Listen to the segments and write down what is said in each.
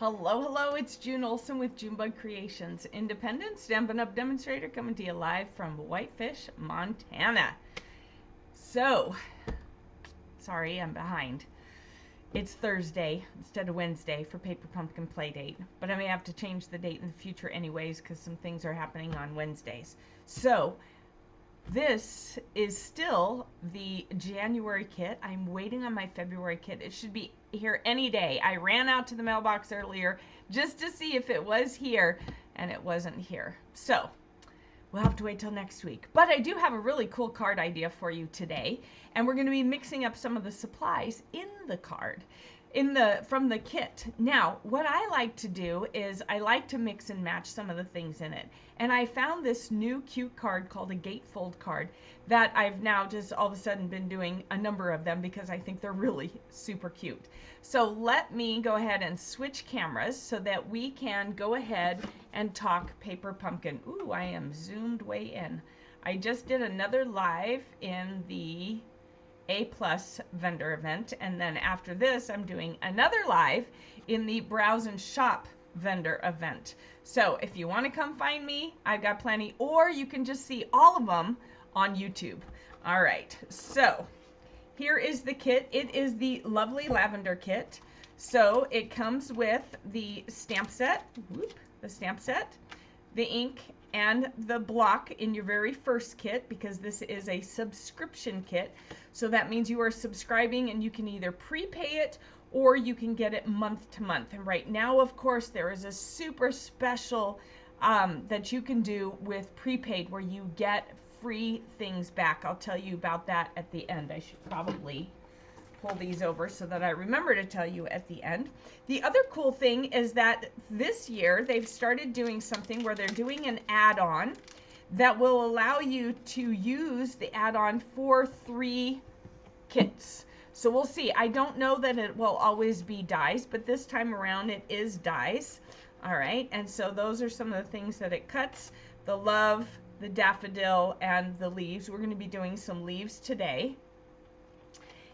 Hello, hello, it's June Olson with Junebug Creations, independent Stampin' Up! Demonstrator coming to you live from Whitefish, Montana. So, sorry, I'm behind. It's Thursday instead of Wednesday for Paper Pumpkin Playdate, but I may have to change the date in the future anyways because some things are happening on Wednesdays. So, this is still the January kit. I'm waiting on my February kit. It should be here any day. I ran out to the mailbox earlier just to see if it was here, and it wasn't here. So we'll have to wait till next week. But I do have a really cool card idea for you today, and we're going to be mixing up some of the supplies in the card. From the kit. Now, what I like to do is I like to mix and match some of the things in it. And I found this new cute card called a gatefold card that I've now just all of a sudden been doing a number of them because I think they're really super cute. So let me go ahead and switch cameras so that we can go ahead and talk Paper Pumpkin. Ooh, I am zoomed way in. I just did another live in the A+ vendor event, and then after this I'm doing another live in the browse and shop vendor event. So if you want to come find me, I've got plenty, or you can just see all of them on YouTube. All right, so here is the kit. It is the lovely Lavender kit. So it comes with the stamp set, the ink, and the block in your very first kit, because this is a subscription kit. So that means you are subscribing and you can either prepay it or you can get it month to month. And right now, of course, there is a super special that you can do with prepaid where you get free things back. I'll tell you about that at the end. I should probably pull these over so that I remember to tell you at the end. The other cool thing is that this year they've started doing something where they're doing an add-on that will allow you to use the add-on for 3 kits. So we'll see. I don't know that it will always be dies, but this time around it is dies. All right, and so those are some of the things that it cuts: the love, the daffodil, and the leaves. We're going to be doing some leaves today,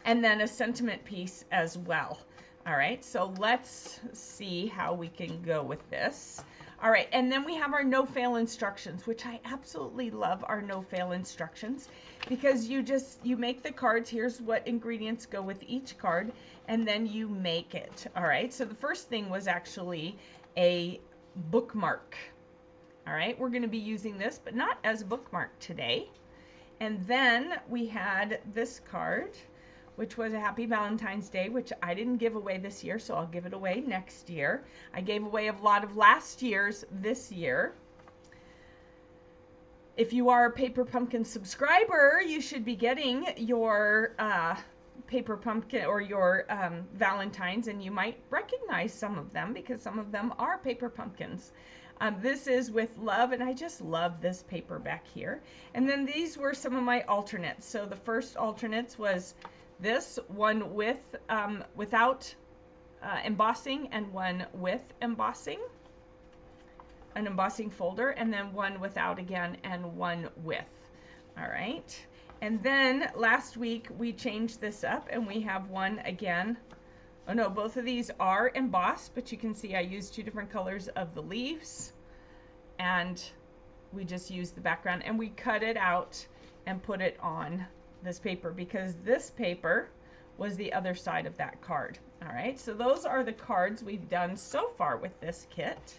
and then a sentiment piece as well. All right, so let's see how we can go with this. All right, and then we have our no-fail instructions, which I absolutely love our no-fail instructions, because you make the cards. Here's what ingredients go with each card, and then you make it. All right, so the first thing was actually a bookmark. All right, we're going to be using this, but not as a bookmark today. And then we had this card, which was a Happy Valentine's Day, which I didn't give away this year, so I'll give it away next year. I gave away a lot of last year's this year. If you are a Paper Pumpkin subscriber, you should be getting your Paper Pumpkin or your Valentines, and you might recognize some of them because some of them are Paper Pumpkins. This is with love, and I just love this paper back here. And then these were some of my alternates. So the first alternates was this one with without embossing, and one with embossing, an embossing folder, and then one without again, and one with. All right, and then last week we changed this up, and we have one again. Oh no, both of these are embossed, but you can see I used 2 different colors of the leaves, and we just used the background, and we cut it out and put it on this paper because this paper was the other side of that card. All right, so those are the cards we've done so far with this kit.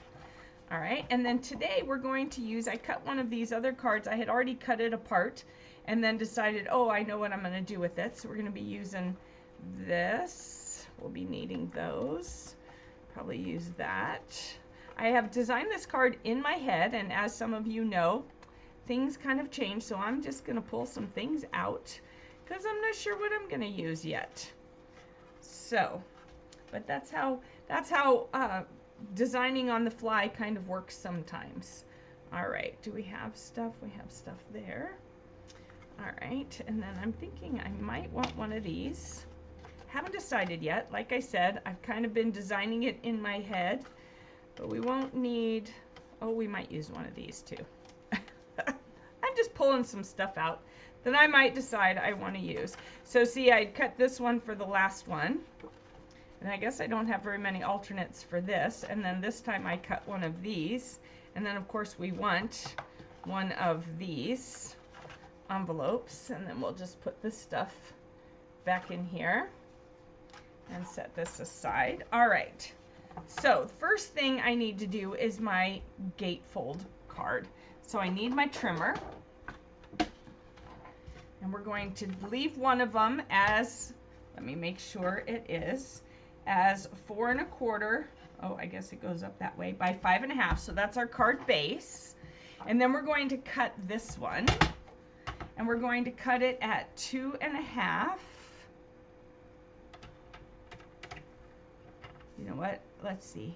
All right, and then today we're going to use, I cut one of these other cards. I had already cut it apart and then decided, oh, I know what I'm going to do with it. So we're going to be using this. We'll be needing those. Probably use that. I have designed this card in my head, and as some of you know, things kind of change, so I'm just going to pull some things out because I'm not sure what I'm going to use yet. So, but that's how designing on the fly kind of works sometimes. All right, do we have stuff? We have stuff there. All right, and then I'm thinking I might want one of these. Haven't decided yet. Like I said, I've kind of been designing it in my head, but we won't need, oh, we might use one of these too. I'm just pulling some stuff out that I might decide I want to use. So see, I cut this one for the last one, And I guess I don't have very many alternates for this. And then this time I cut one of these. And then of course we want one of these envelopes. And then we'll just put this stuff back in here and set this aside. All right. So the first thing I need to do is my gatefold card. So I need my trimmer. And we're going to leave one of them as, let me make sure it is, as 4 1/4. Oh, I guess it goes up that way, by 5 1/2. So that's our card base. And then we're going to cut this one. And we're going to cut it at 2 1/2. You know what? Let's see.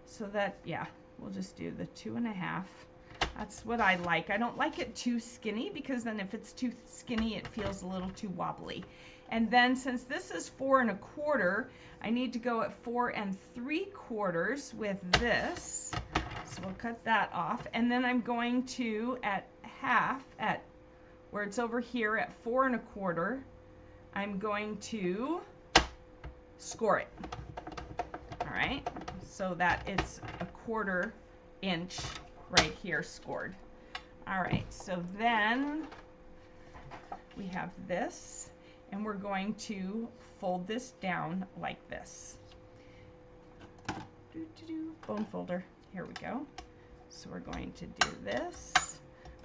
So that, yeah, we'll just do the 2 1/2. That's what I like. I don't like it too skinny because then if it's too skinny, it feels a little too wobbly. And then since this is 4 1/4, I need to go at 4 3/4 with this. So we'll cut that off. And then I'm going to, at half, at where it's over here at 4 1/4, I'm going to score it. All right, so that it's a 1/4 inch right here scored. All right, so then we have this, and we're going to fold this down like this. Bone folder, here we go. So we're going to do this.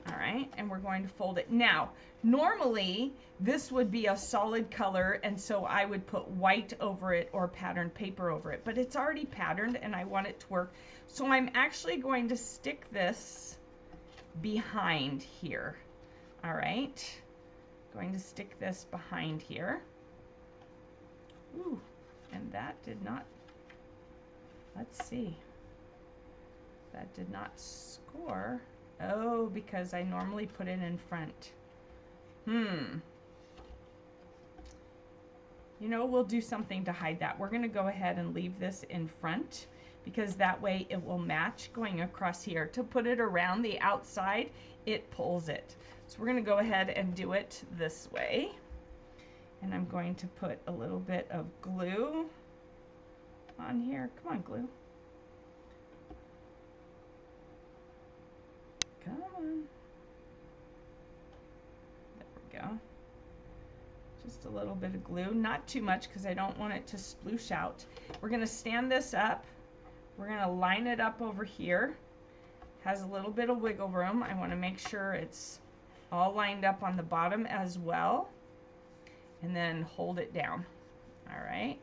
All right, and we're going to fold it. Now, normally this would be a solid color, and so I would put white over it or patterned paper over it, but it's already patterned and I want it to work. So I'm actually going to stick this behind here. All right, going to stick this behind here. Ooh, and that did not, let's see, that did not score. Oh, because I normally put it in front. You know, we'll do something to hide that. We're going to go ahead and leave this in front because that way it will match going across here. To put it around the outside, it pulls it. So we're going to go ahead and do it this way. And I'm going to put a little bit of glue on here. Come on, glue. Come on. There we go. Just a little bit of glue, not too much because I don't want it to sploosh out. We're going to stand this up. We're going to line it up over here. Has a little bit of wiggle room. I want to make sure it's all lined up on the bottom as well. And then hold it down. All right.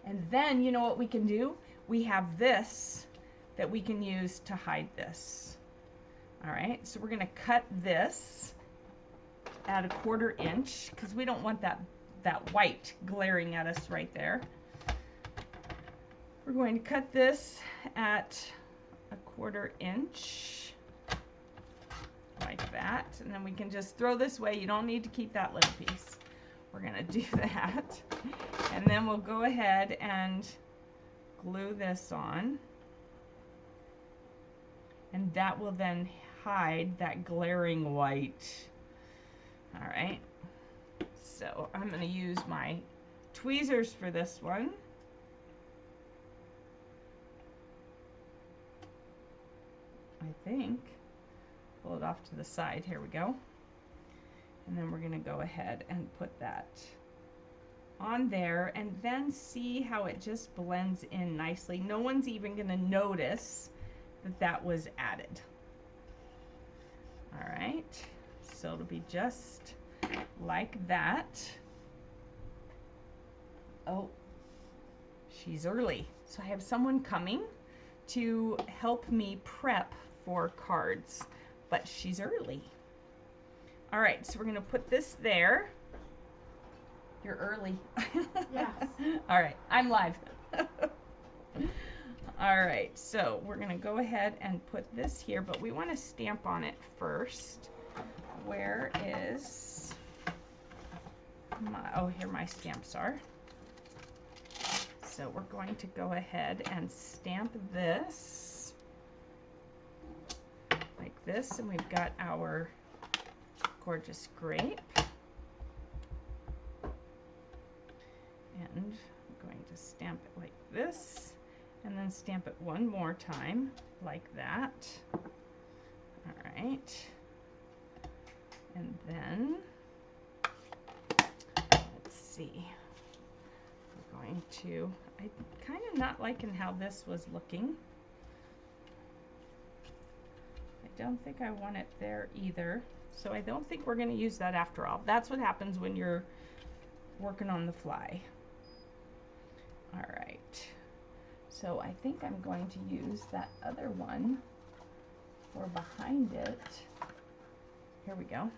And then you know what we can do? We have this that we can use to hide this. All right, so we're going to cut this at a 1/4 inch because we don't want that white glaring at us right there. We're going to cut this at a 1/4 inch like that, and then we can just throw this away. You don't need to keep that little piece. We're going to do that, and then we'll go ahead and glue this on, and that will then hide that glaring white. All right, so I'm going to use my tweezers for this one. I think. Pull it off to the side. Here we go. And then we're going to go ahead and put that on there and then see how it just blends in nicely. No one's even going to notice that that was added. All right, so it'll be just like that. Oh, she's early. So I have someone coming to help me prep for cards, but she's early. All right, so we're gonna put this there. You're early. Yes. All right, I'm live. All right, so we're gonna go ahead and put this here, but we want to stamp on it first. Where is my, oh, here my stamps are. So we're going to go ahead and stamp this like this, and we've got our gorgeous grape. And stamp it like this, and then stamp it one more time like that. All right. And then, let's see, we're going to, I'm kind of not liking how this was looking. I don't think I want it there either. So I don't think we're going to use that after all. That's what happens when you're working on the fly. All right. So I think I'm going to use that other one for behind it. Here we go.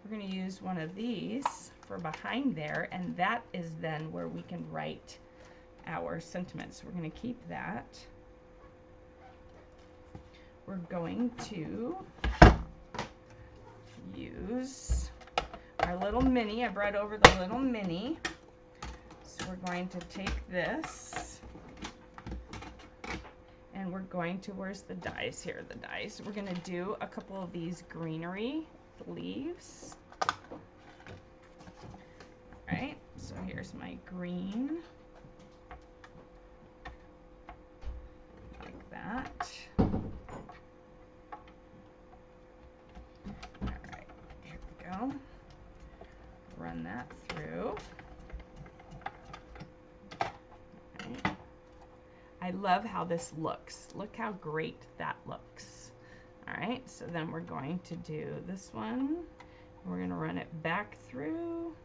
We're going to use one of these for behind there, and that is then where we can write our sentiments. We're going to keep that. We're going to use our little mini. I brought over the little mini. So we're going to take this, and we're going to, where's the dies here? The dies. We're going to do a couple of these greenery leaves. All right, so here's my green. Like that. All right, here we go. Run that through. Right. I love how this looks. Look how great that looks. All right, so then we're going to do this one. We're going to run it back through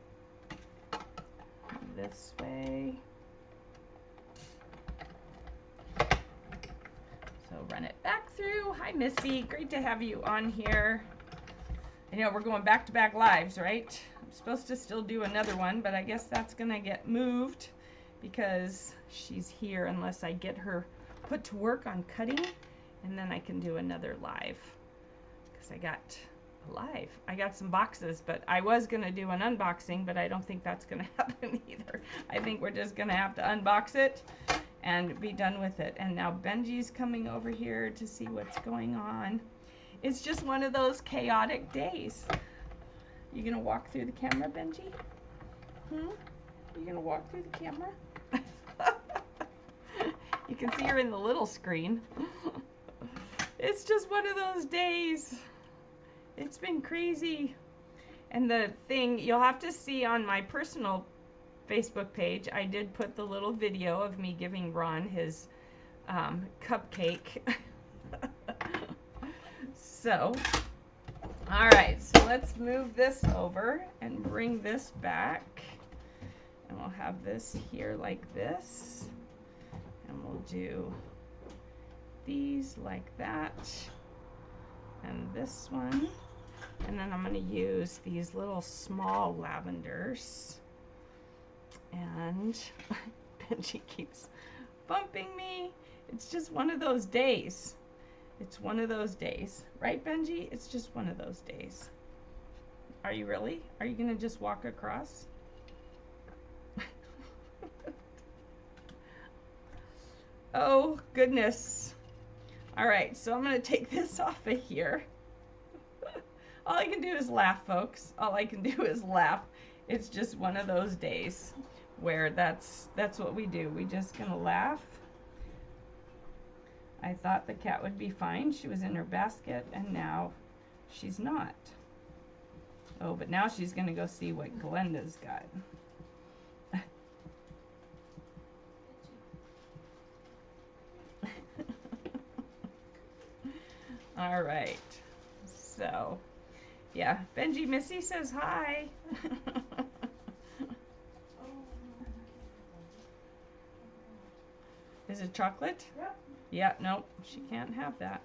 this way. So run it back through. Hi, Missy. Great to have you on here. I know we're going back-to-back lives, right? I'm supposed to still do another one, but I guess that's going to get moved because she's here unless I get her put to work on cutting, and then I can do another live because I got a live. I got some boxes, but I was going to do an unboxing, but I don't think that's going to happen either. I think we're just going to have to unbox it and be done with it. And now Benji's coming over here to see what's going on. It's just one of those chaotic days. You going to walk through the camera, Benji? You going to walk through the camera? You can see her in the little screen. It's just one of those days. It's been crazy. And the thing, you'll have to see on my personal Facebook page, I did put the little video of me giving Ron his cupcake. So, all right, so let's move this over and bring this back. And we'll have this here like this. And we'll do these like that. And this one. And then I'm going to use these little small lavenders. And Benji keeps bumping me. It's just one of those days. It's one of those days. Right, Benji? It's just one of those days. Are you really? Are you going to just walk across? Oh, goodness. All right, so I'm going to take this off of here. All I can do is laugh, folks. All I can do is laugh. It's just one of those days where that's what we do. We just gonna laugh. I thought the cat would be fine. She was in her basket, and now she's not. Oh, but now she's gonna go see what Glenda's got. All right. So, yeah, Benji Missy says hi. Is it chocolate? Yep. Yeah, nope, she can't have that.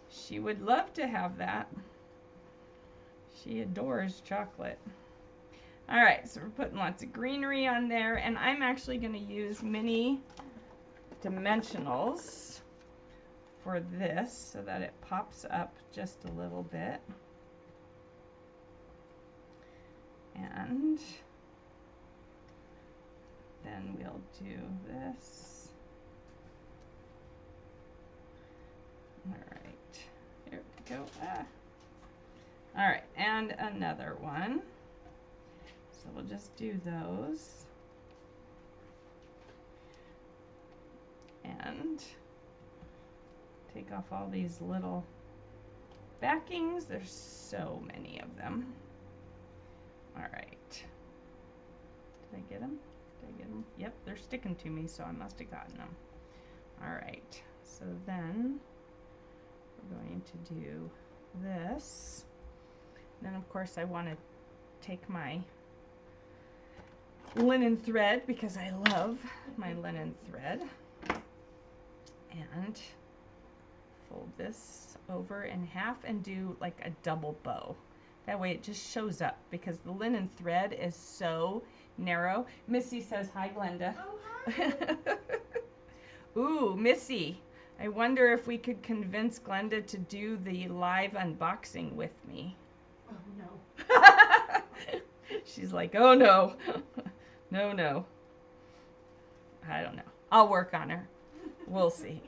She would love to have that. She adores chocolate. All right, so we're putting lots of greenery on there, and I'm actually going to use mini dimensionals for this so that it pops up just a little bit. And then we'll do this. All right, here we go. All right, and another one. So we'll just do those. and take off all these little backings. There's so many of them. All right. Did I get them? Did I get them? Yep, they're sticking to me, so I must have gotten them. All right. So then we're going to do this. Then of course I want to take my linen thread because I love my linen thread and fold this over in half and do like a double bow. That way it just shows up because the linen thread is so narrow. Missy says hi, Glenda. Oh, hi. Ooh, Missy, I wonder if we could convince Glenda to do the live unboxing with me. Oh, no. She's like, oh no. No. I don't know. I'll work on her. We'll see.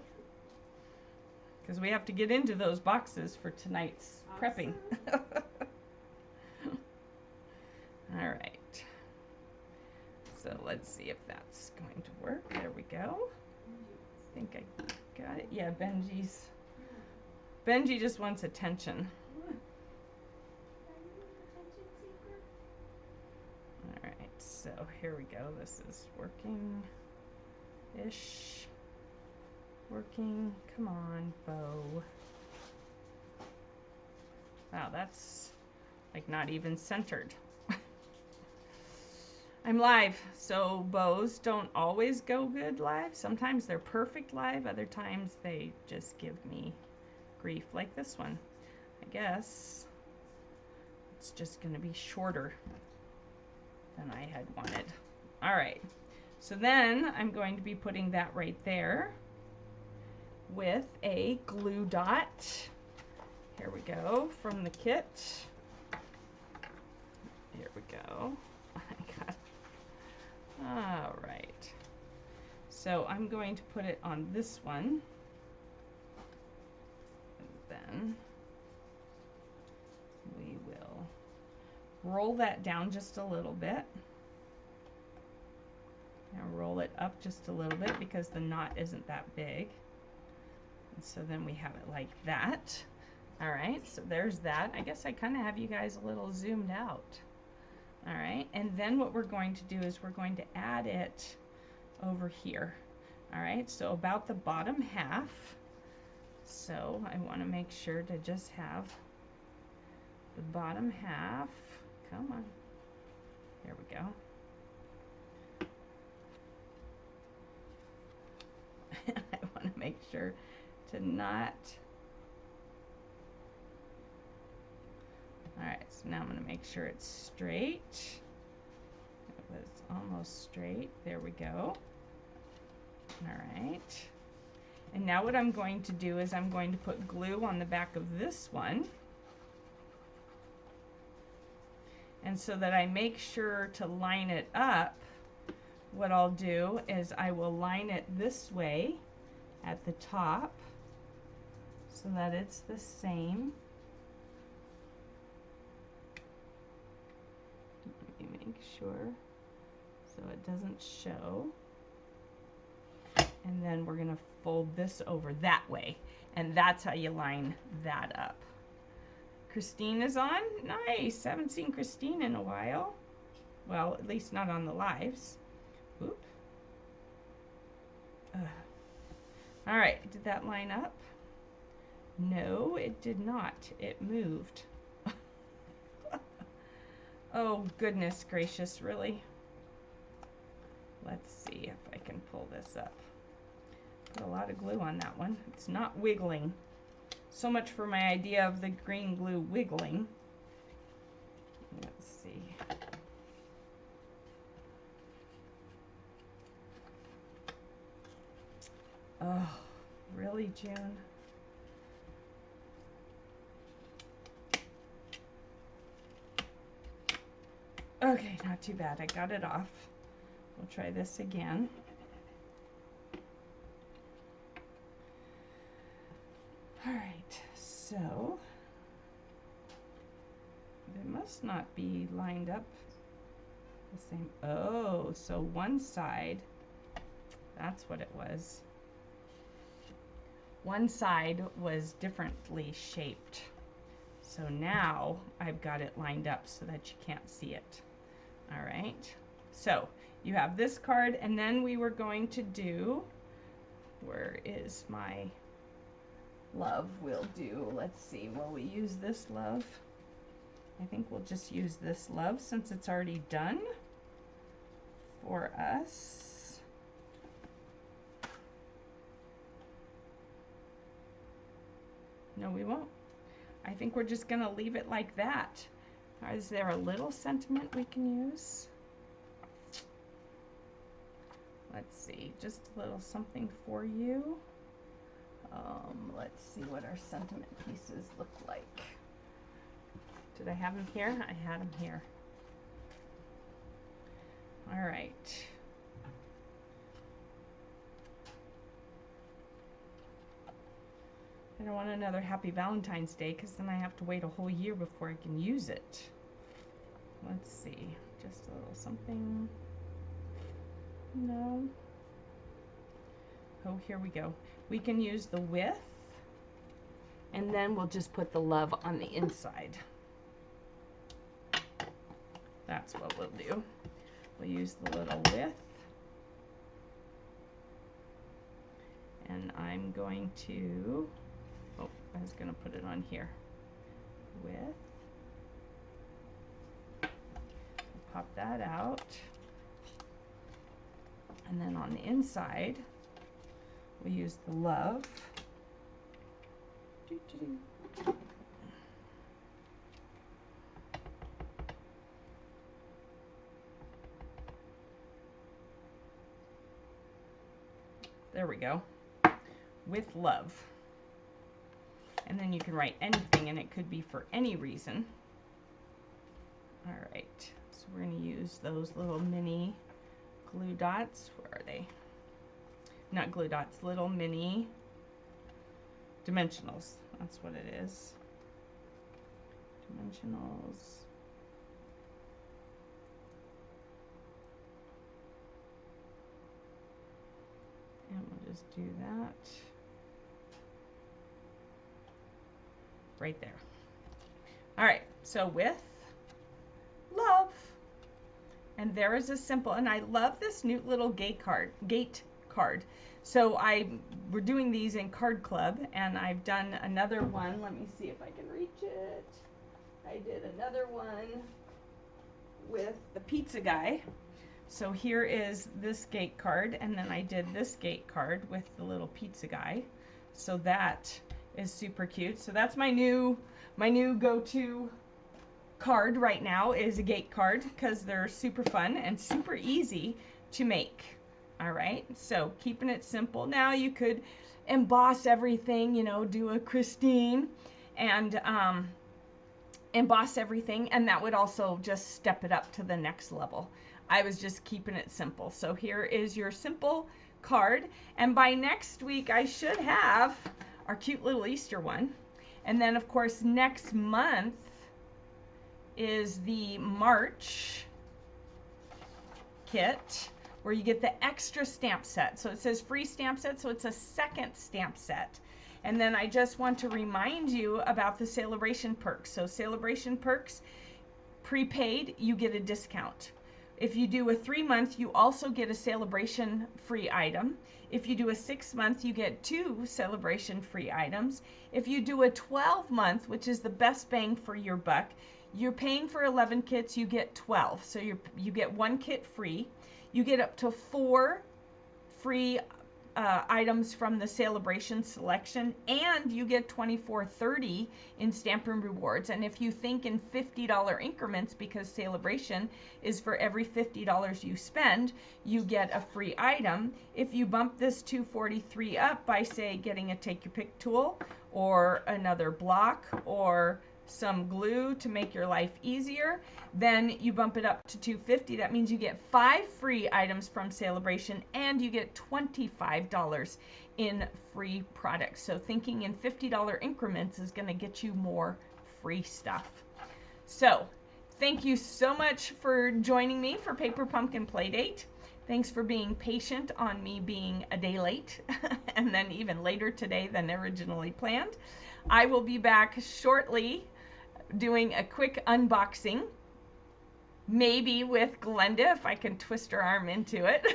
Because we have to get into those boxes for tonight's prepping. All right. So let's see if that's going to work. There we go. I think I got it. Yeah, Benji just wants attention. All right, so here we go. This is working-ish. Working. Come on, bow. Wow, that's like not even centered. I'm live, so bows don't always go good live. Sometimes they're perfect live, other times they just give me grief, like this one. I guess it's just gonna be shorter than I had wanted. All right, so then I'm going to be putting that right there with a glue dot. Here we go, from the kit. Here we go. I got it. All right. So I'm going to put it on this one. And then we will roll that down just a little bit. And roll it up just a little bit because the knot isn't that big. And so then we have it like that. All right, so there's that. I guess I kind of have you guys a little zoomed out. All right, and then what we're going to do is we're going to add it over here. All right, so about the bottom half. So I want to make sure to just have the bottom half. Come on. There we go. I want to make sure to not. All right, so now I'm going to make sure it's straight. It was almost straight. There we go. All right. And now what I'm going to do is I'm going to put glue on the back of this one. And so that I make sure to line it up, what I'll do is I will line it this way at the top so that it's the same. Let me make sure so it doesn't show. And then we're going to fold this over that way. And that's how you line that up. Christine is on. Nice. Haven't seen Christine in a while. Well, at least not on the lives. Oop. All right. Did that line up? No, it did not. It moved. Oh, goodness gracious, really? Let's see if I can pull this up. Put a lot of glue on that one. It's not wiggling. So much for my idea of the green glue wiggling. Let's see. Oh, really, June? Okay, not too bad. I got it off. We'll try this again. All right, so they must not be lined up the same. Oh, so one side, that's what it was. one side was differently shaped. So now I've got it lined up so that you can't see it. All right, so you have this card, and then we were going to do, where is my love? We'll do, let's see, will we use this love? I think we'll just use this love since it's already done for us. No, we won't. I think we're just gonna leave it like that. Is there a little sentiment we can use? Let's see, just a little something for you. Let's see what our sentiment pieces look like. Did I have them here? I had them here. All right. I don't want another Happy Valentine's Day because then I have to wait a whole year before I can use it. Let's see, just a little something. No. Oh, here we go. We can use the width, and then we'll just put the love on the inside. That's what we'll do. We'll use the little width, and I'm going to, oh, I was going to put it on here. Width. Pop that out. And then on the inside, we use the love. There we go. With love. And then you can write anything, and it could be for any reason. All right, so we're going to use those little mini glue dots. Where are they? Not glue dots, little mini dimensionals. That's what it is. Dimensionals. And we'll just do that right there. All right, so with love. And there is a simple, and I love this new little gate card. So we're doing these in Card Club, and I've done another one. Let me see if I can reach it. I did another one with the pizza guy. So here is this gate card, and then I did this gate card with the little pizza guy. So that is super cute. So that's my new go-to card right now is a gate card because they're super fun and super easy to make. All right, so keeping it simple. Now you could emboss everything, you know, do a Christine and emboss everything, and that would also just step it up to the next level. I was just keeping it simple. So here is your simple card, and by next week I should have our cute little Easter one. And then of course next month is the March kit where you get the extra stamp set. So it says free stamp set, so it's a second stamp set. And then I just want to remind you about the Celebration Perks. So Celebration Perks, prepaid, you get a discount. If you do a 3-month, you also get a Celebration free item. If you do a 6-month, you get 2 Celebration free items. If you do a 12-month, which is the best bang for your buck, you're paying for 11 kits, you get 12. So you get 1 kit free. You get up to 4 free items from the Celebration selection, and you get $24.30 in Stampin' Rewards. And if you think in $50 increments, because Celebration is for every $50 you spend, you get a free item. If you bump this $243 up by, say, getting a take your pick tool or another block or some glue to make your life easier, then you bump it up to $250. That means you get 5 free items from Celebration, and you get $25 in free products. So thinking in $50 increments is going to get you more free stuff. So thank you so much for joining me for Paper Pumpkin Playdate. Thanks for being patient on me being a day late and then even later today than originally planned. I will be back shortly doing a quick unboxing, maybe with Glenda if I can twist her arm into it.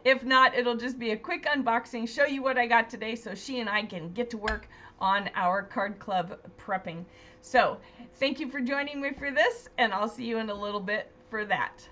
If not, it'll just be a quick unboxing, show you what I got today so she and I can get to work on our card club prepping. So thank you for joining me for this, and I'll see you in a little bit for that.